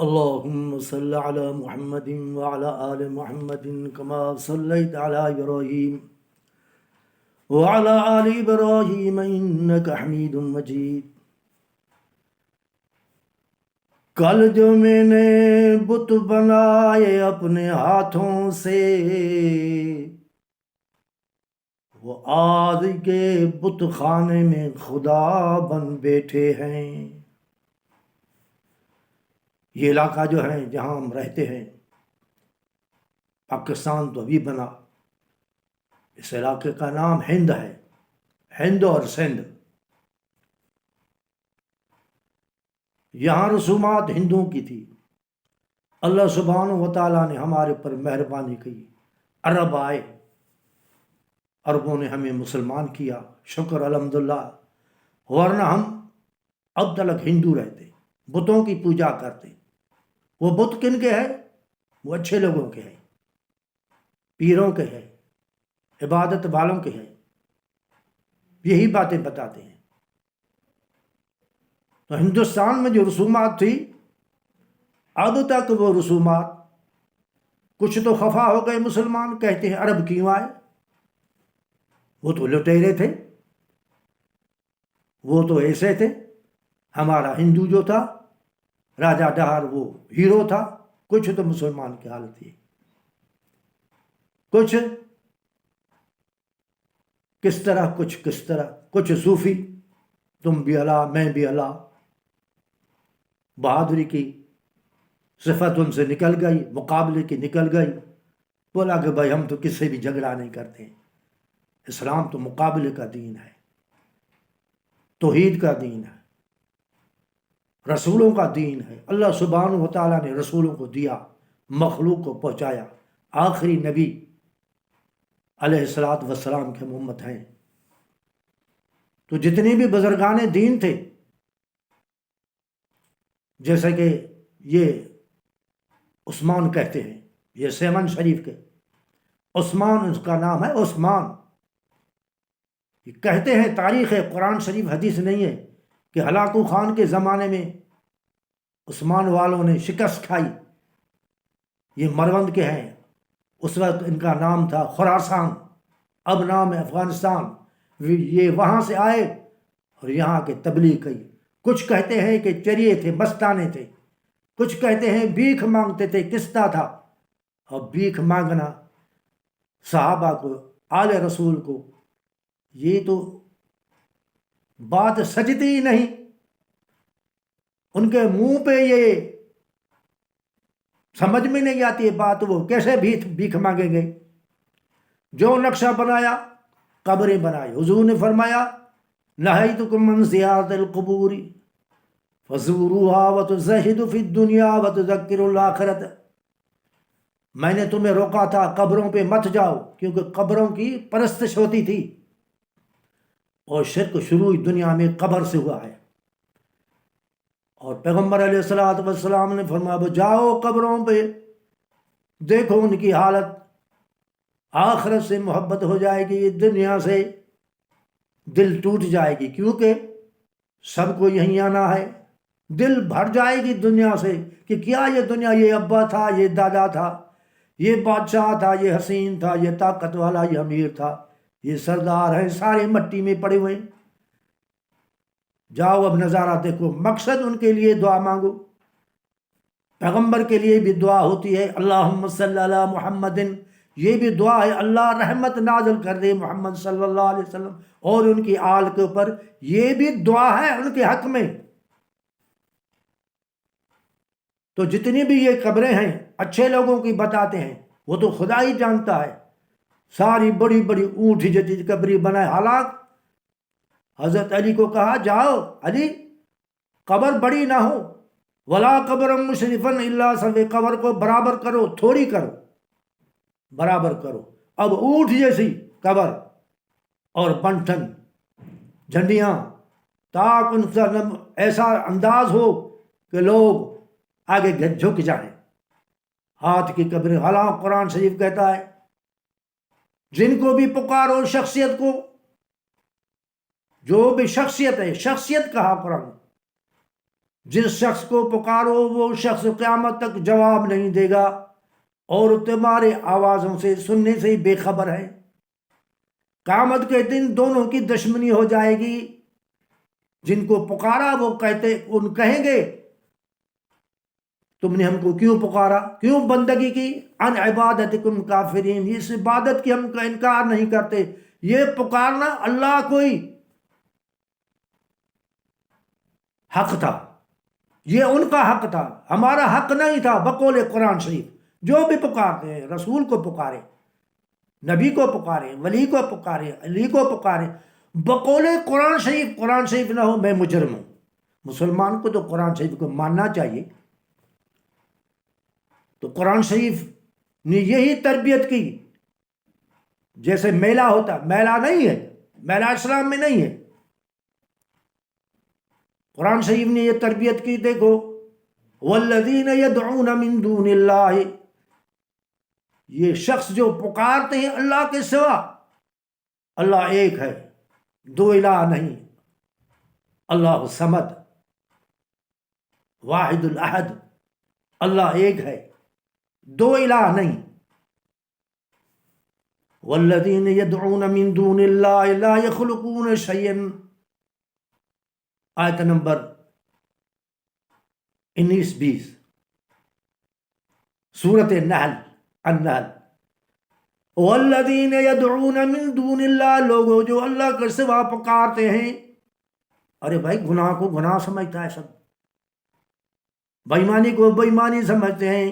اللهم صل على محمد وعلى آل محمد كما صليت على إبراهيم وعلى آل إبراهيم إنك حميد مجيد۔ کل جو میں نے بت بنائے اپنے ہاتھوں سے، وہ آج کے بت خانے میں خدا بن بیٹھے ہیں۔ یہ علاقہ جو ہے جہاں ہم رہتے ہیں، پاکستان تو ابھی بنا، اس علاقے کا نام ہند ہے، ہند اور سندھ۔ یہاں رسومات ہندوؤں کی تھی، اللہ سبحانہ و تعالیٰ نے ہمارے پر مہربانی کی، عرب آئے، عربوں نے ہمیں مسلمان کیا، شکر الحمدللہ، ورنہ ہم اب تک ہندو رہتے، بتوں کی پوجا کرتے۔ وہ بت کن کے ہیں؟ وہ اچھے لوگوں کے ہیں، پیروں کے ہیں، عبادت والوں کے ہیں، یہی باتیں بتاتے ہیں۔ تو ہندوستان میں جو رسومات تھی، اب تک وہ رسومات، کچھ تو خفا ہو گئے مسلمان، کہتے ہیں عرب کیوں آئے؟ وہ تو لٹیرے تھے، وہ تو ایسے تھے۔ ہمارا ہندو جو تھا راجہ ڈہار، وہ ہیرو تھا۔ کچھ تو مسلمان کی حالت تھی، کچھ کس طرح، کچھ کس طرح، کچھ صوفی، تم بھی اللہ میں بھی اللہ، بہادری کی صفت ان سے نکل گئی، مقابلے کی نکل گئی۔ بولا کہ بھائی ہم تو کس سے بھی جھگڑا نہیں کرتے، اسلام تو مقابلے کا دین ہے، توحید کا دین ہے، رسولوں کا دین ہے۔ اللہ سبحانہ و تعالیٰ نے رسولوں کو دیا، مخلوق کو پہنچایا، آخری نبی علیہ الصلوۃ والسلام کے امت ہیں۔ تو جتنے بھی بزرگان دین تھے، جیسے کہ یہ عثمان کہتے ہیں، یہ سیمن شریف کے عثمان، اس کا نام ہے عثمان۔ یہ کہتے ہیں، تاریخ ہے، قرآن شریف حدیث نہیں ہے، کہ ہلاکو خان کے زمانے میں عثمان والوں نے شکست کھائی۔ یہ مروند کے ہیں، اس وقت ان کا نام تھا خراسان، اب نام ہے افغانستان۔ یہ وہاں سے آئے اور یہاں کے تبلیغ کی۔ کچھ کہتے ہیں کہ چریے تھے، مستانے تھے، کچھ کہتے ہیں بھیک مانگتے تھے، قسطہ تھا۔ اور بھیک مانگنا صحابہ کو، آل رسول کو، یہ تو بات سجتی ہی نہیں۔ ان کے منہ پہ یہ سمجھ میں نہیں آتی ہے بات، وہ کیسے بھیک مانگیں گے؟ جو نقشہ بنایا، قبریں بنائی۔ حضور نے فرمایا، نہیتکم من زیارت القبور فزوروها وتزہدوا فی الدنیا وتذکروا الآخرۃ۔ میں نے تمہیں روکا تھا قبروں پہ مت جاؤ، کیونکہ قبروں کی پرستش ہوتی تھی، اور شرک شروع دنیا میں قبر سے ہوا ہے۔ اور پیغمبر علیہ الصلوۃ والسلام نے فرمایا، جاؤ قبروں پہ، دیکھو ان کی حالت، آخرت سے محبت ہو جائے گی، دنیا سے دل ٹوٹ جائے گی، کیونکہ سب کو یہیں آنا ہے۔ دل بھر جائے گی دنیا سے، کہ کیا یہ دنیا، یہ ابا تھا، یہ دادا تھا، یہ بادشاہ تھا، یہ حسین تھا، یہ طاقت والا، یہ امیر تھا، یہ سردار ہیں، سارے مٹی میں پڑے ہوئے۔ جاؤ اب نظارہ دیکھو۔ مقصد ان کے لیے دعا مانگو، پیغمبر کے لیے بھی دعا ہوتی ہے، اللہم صلی علی محمد، یہ بھی دعا ہے اللہ رحمت نازل کر دے محمد صلی اللہ علیہ وسلم اور ان کی آل کے اوپر، یہ بھی دعا ہے ان کے حق میں۔ تو جتنی بھی یہ قبریں ہیں، اچھے لوگوں کی بتاتے ہیں، وہ تو خدا ہی جانتا ہے۔ ساری بڑی بڑی اونٹ جدید قبری بنائے، حالانکہ حضرت علی کو کہا، جاؤ علی، قبر بڑی نہ ہو، ولا قبر مشرفن الا سوی، قبر کو برابر کرو، تھوڑی کرو، برابر کرو۔ اب اونٹ جیسی قبر اور بنٹھن جھنڈیاں، تاکہ ان کا ایسا انداز ہو کہ لوگ آگے جھک جائیں، ہاتھ کی قبریں۔ حالانکہ قرآن شریف کہتا ہے، جن کو بھی پکارو شخصیت کو، جو بھی شخصیت ہے، شخصیت کہا قرآن، جس شخص کو پکارو وہ شخص قیامت تک جواب نہیں دے گا اور تمہارے آوازوں سے سننے سے ہی بے خبر ہے۔ قیامت کے دن دونوں کی دشمنی ہو جائے گی۔ جن کو پکارا وہ کہیں گے تم نے ہم کو کیوں پکارا، کیوں بندگی کی، ان عبادتکم کافرین، اس عبادت کی ہم کا انکار نہیں کرتے۔ یہ پکارنا اللہ کوئی حق تھا، یہ ان کا حق تھا، ہمارا حق نہیں تھا۔ بقول قرآن شریف جو بھی پکارتے ہیں، رسول کو پکارے، نبی کو پکارے، ولی کو پکارے، علی کو پکارے، بقول قرآن شریف، قرآن شریف نہ ہو میں مجرم ہوں۔ مسلمان کو تو قرآن شریف کو ماننا چاہیے۔ تو قرآن شریف نے یہی تربیت کی۔ جیسے میلہ ہوتا، میلہ نہیں ہے، میلہ اسلام میں نہیں ہے، قرآن شریف نے یہ تربیت کی۔ دیکھو والذین یدعون من دون اللہ، یہ شخص جو پکارتے ہیں اللہ کے سوا، اللہ ایک ہے، دو الہ نہیں، اللہ صمد واحد الاحد، اللہ ایک ہے، دو الہ نہیں۔ والذین یدعون من دون اللہ لا یخلقون شیئا، آیت نمبر 19-20 سورۃ النحل۔ والذین یدعون من دون اللہ، لوگوں جو اللہ کے سوا پکارتے ہیں۔ ارے بھائی گناہ کو گناہ سمجھتا ہے سب، بےایمانی کو بےایمانی سمجھتے ہیں۔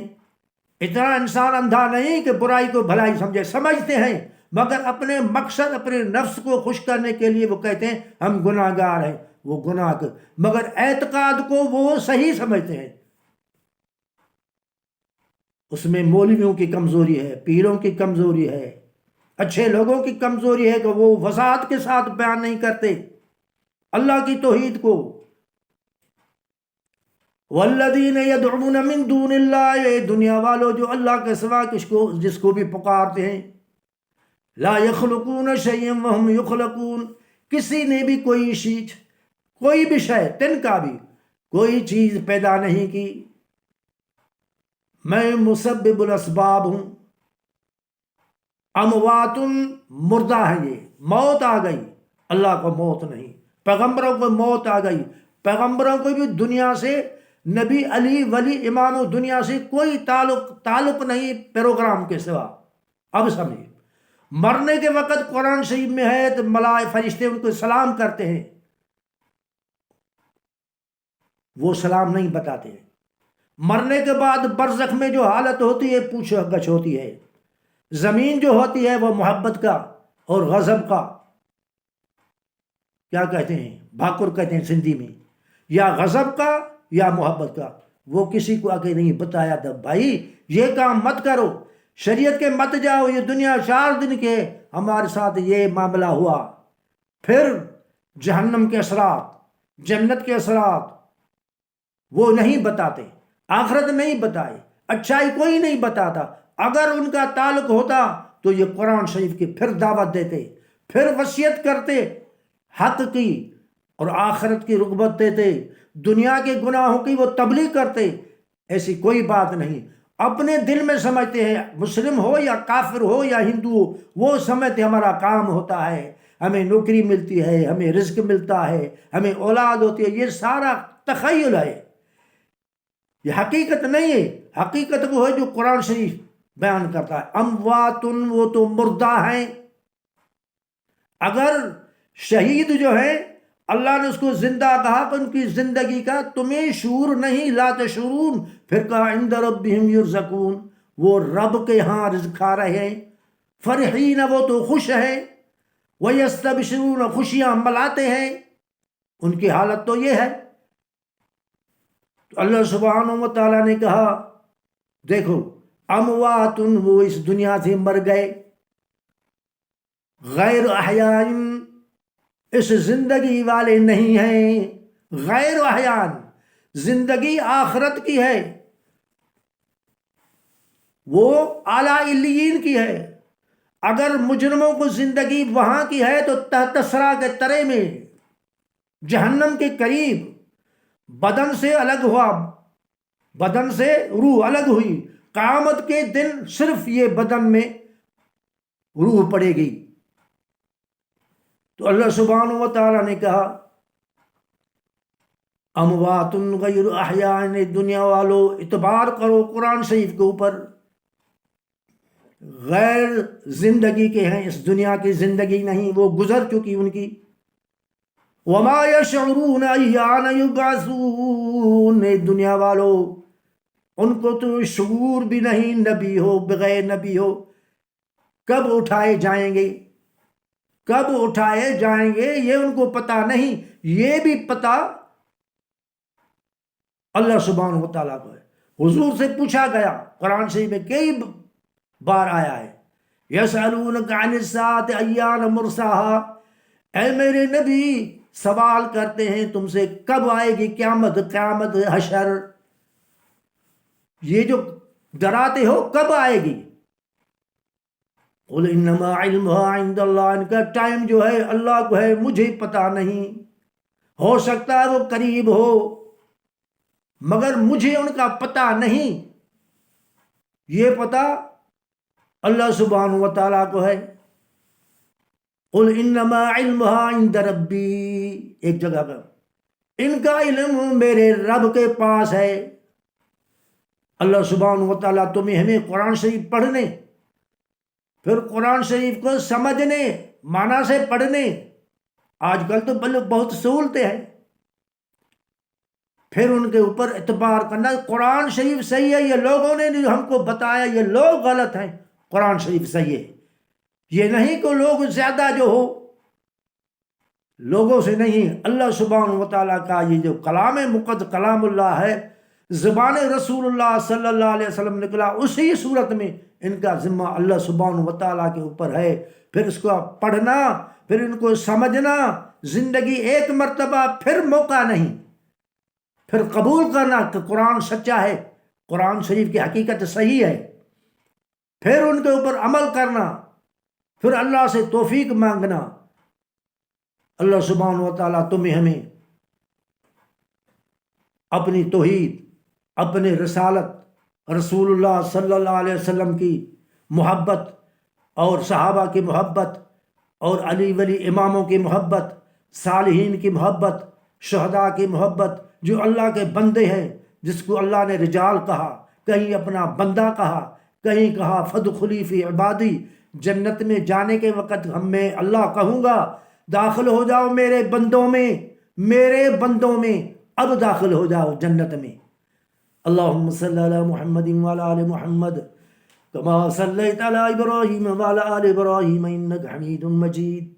اتنا انسان اندھا نہیں کہ برائی کو بھلائی سمجھتے ہیں، مگر اپنے مقصد، اپنے نفس کو خوش کرنے کے لیے وہ کہتے ہیں ہم گناہ گار ہیں، وہ گناہ کر، مگر اعتقاد کو وہ صحیح سمجھتے ہیں۔ اس میں مولویوں کی کمزوری ہے، پیروں کی کمزوری ہے، اچھے لوگوں کی کمزوری ہے کہ وہ وضاحت کے ساتھ بیان نہیں کرتے اللہ کی توحید کو۔ والذین یدعون من دون اللہ، یہ دنیا والوں جو اللہ کے سوا جس کو بھی پکارتے ہیں، لا یخلقون شیئا وہم یخلقون، کسی نے بھی کوئی چیز، کوئی بھی شے، تن کا بھی کوئی چیز پیدا نہیں کی۔ میں مسبب الاسباب ہوں، اموات، مردہ ہے، یہ موت آ گئی، اللہ کو موت نہیں۔ پیغمبروں کو موت آ گئی، پیغمبروں کو بھی دنیا سے، نبی، علی، ولی، امام و دنیا سے کوئی تعلق نہیں پروگرام کے سوا۔ اب سمجھے، مرنے کے وقت قرآن شریف میں ہے تو فرشتے ان کو سلام کرتے ہیں، وہ سلام نہیں بتاتے ہیں۔ مرنے کے بعد برزخ میں جو حالت ہوتی ہے، پوچھ گچھ ہوتی ہے، زمین جو ہوتی ہے وہ محبت کا اور غضب کا، کیا کہتے ہیں، بھاکر کہتے ہیں سندھی میں، یا غضب کا یا محبت کا، وہ کسی کو آگے نہیں بتایا تھا بھائی یہ کام مت کرو، شریعت کے مت جاؤ، یہ دنیا 4 دن کے، ہمارے ساتھ یہ معاملہ ہوا۔ پھر جہنم کے اثرات، جنت کے اثرات وہ نہیں بتاتے، آخرت نہیں بتائے، اچھائی کوئی نہیں بتاتا۔ اگر ان کا تعلق ہوتا تو یہ قرآن شریف کی پھر دعوت دیتے، پھر وصیت کرتے حق کی اور آخرت کی رغبت دیتے، دنیا کے گناہوں کی وہ تبلیغ کرتے۔ ایسی کوئی بات نہیں، اپنے دل میں سمجھتے ہیں، مسلم ہو یا کافر ہو یا ہندو ہو، وہ سمجھتے ہمارا کام ہوتا ہے، ہمیں نوکری ملتی ہے، ہمیں رزق ملتا ہے، ہمیں اولاد ہوتی ہے۔ یہ سارا تخیل ہے، یہ حقیقت نہیں ہے۔ حقیقت وہ ہے جو قرآن شریف بیان کرتا ہے۔ اموات، وہ تو مردہ ہیں۔ اگر شہید جو ہے اللہ نے اس کو زندہ کہا کہ ان کی زندگی کا تمہیں شعور نہیں، لا تشعرون، پھر کہا عند ربہم یرزقون، وہ رب کے ہاں رزق کھا رہے ہیں۔ فرحین، وہ تو خوش ہیں، ویستبشرون، خوشیاں ملاتے ہیں، ان کی حالت تو یہ ہے۔ تو اللہ سبحانہ و تعالیٰ نے کہا دیکھو اموات، وہ اس دنیا سے مر گئے، غیر احیاء، اس زندگی والے نہیں ہیں، غیر احیاء، زندگی آخرت کی ہے، وہ اعلیٰ علیین کی ہے۔ اگر مجرموں کو زندگی وہاں کی ہے تو تحت ثری کے ترے میں، جہنم کے قریب، بدن سے الگ ہوا، بدن سے روح الگ ہوئی، قیامت کے دن صرف یہ بدن میں روح پڑے گی۔ تو اللہ سبحانہ و تعالیٰ نے کہا اموات غیر احیاء، دنیا والو اعتبار کرو قرآن شریف کے اوپر، غیر زندگی کے ہیں، اس دنیا کی زندگی نہیں، وہ گزر چکی ان کی۔ وما یشعرون ایان یبعثون، دنیا والو ان کو تو شعور بھی نہیں، نبی ہو بغیر نبی ہو، کب اٹھائے جائیں گے، کب اٹھائے جائیں گے یہ ان کو پتہ نہیں۔ یہ بھی پتہ اللہ سبحانہ و تعالیٰ کو ہے۔ حضور سے پوچھا گیا، قرآن شریف میں کئی بار آیا ہے، یسألونک عن الساعۃ ایان مرساها، اے میرے نبی سوال کرتے ہیں تم سے کب آئے گی قیامت، قیامت حشر، یہ جو ڈراتے ہو کب آئے گی؟ قل انما علمها عند اللہ، ان کا ٹائم جو ہے اللہ کو ہے، مجھے پتہ نہیں، ہو سکتا ہے وہ قریب ہو مگر مجھے ان کا پتہ نہیں، یہ پتہ اللہ سبحانہ و تعالیٰ کو ہے۔ قل انما علمها عند ربی، ایک جگہ پر ان کا علم میرے رب کے پاس ہے۔ اللہ سبحانہ و تعالیٰ تمہیں ہمیں قرآن شریف پڑھنے، پھر قرآن شریف کو سمجھنے، معنی سے پڑھنے، آج کل تو بہت سہولتیں ہیں، پھر ان کے اوپر اعتبار کرنا۔ قرآن شریف صحیح ہے، یہ لوگوں نے ہم کو بتایا، یہ لوگ غلط ہیں، قرآن شریف صحیح ہے، یہ نہیں کہ لوگ زیادہ جو ہو، لوگوں سے نہیں، اللہ سبحانہ و تعالیٰ کا یہ جو کلام مقدس کلام اللہ ہے، زبان رسول اللہ صلی اللہ علیہ وسلم نکلا، اسی صورت میں ان کا ذمہ اللہ سبحانہ و تعالیٰ کے اوپر ہے۔ پھر اس کو پڑھنا، پھر ان کو سمجھنا، زندگی ایک مرتبہ، پھر موقع نہیں، پھر قبول کرنا کہ قرآن سچا ہے، قرآن شریف کی حقیقت صحیح ہے، پھر ان کے اوپر عمل کرنا، پھر اللہ سے توفیق مانگنا۔ اللہ سبحانہ و تعالیٰ تمہیں ہمیں اپنی توحید، اپنے رسالت، رسول اللہ صلی اللہ علیہ وسلم کی محبت اور صحابہ کی محبت اور علی ولی اماموں کی محبت، صالحین کی محبت، شہداء کی محبت، جو اللہ کے بندے ہیں، جس کو اللہ نے رجال کہا، کہیں اپنا بندہ کہا، کہیں کہا فادخلی فی عبادی، جنت میں جانے کے وقت میں اللہ کہوں گا داخل ہو جاؤ میرے بندوں میں، میرے بندوں میں، اب داخل ہو جاؤ جنت میں۔ اللہم صلی علی محمد وعلی آل محمد کما صلیت علی ابراہیم وعلی آل ابراہیم انک حمید مجید۔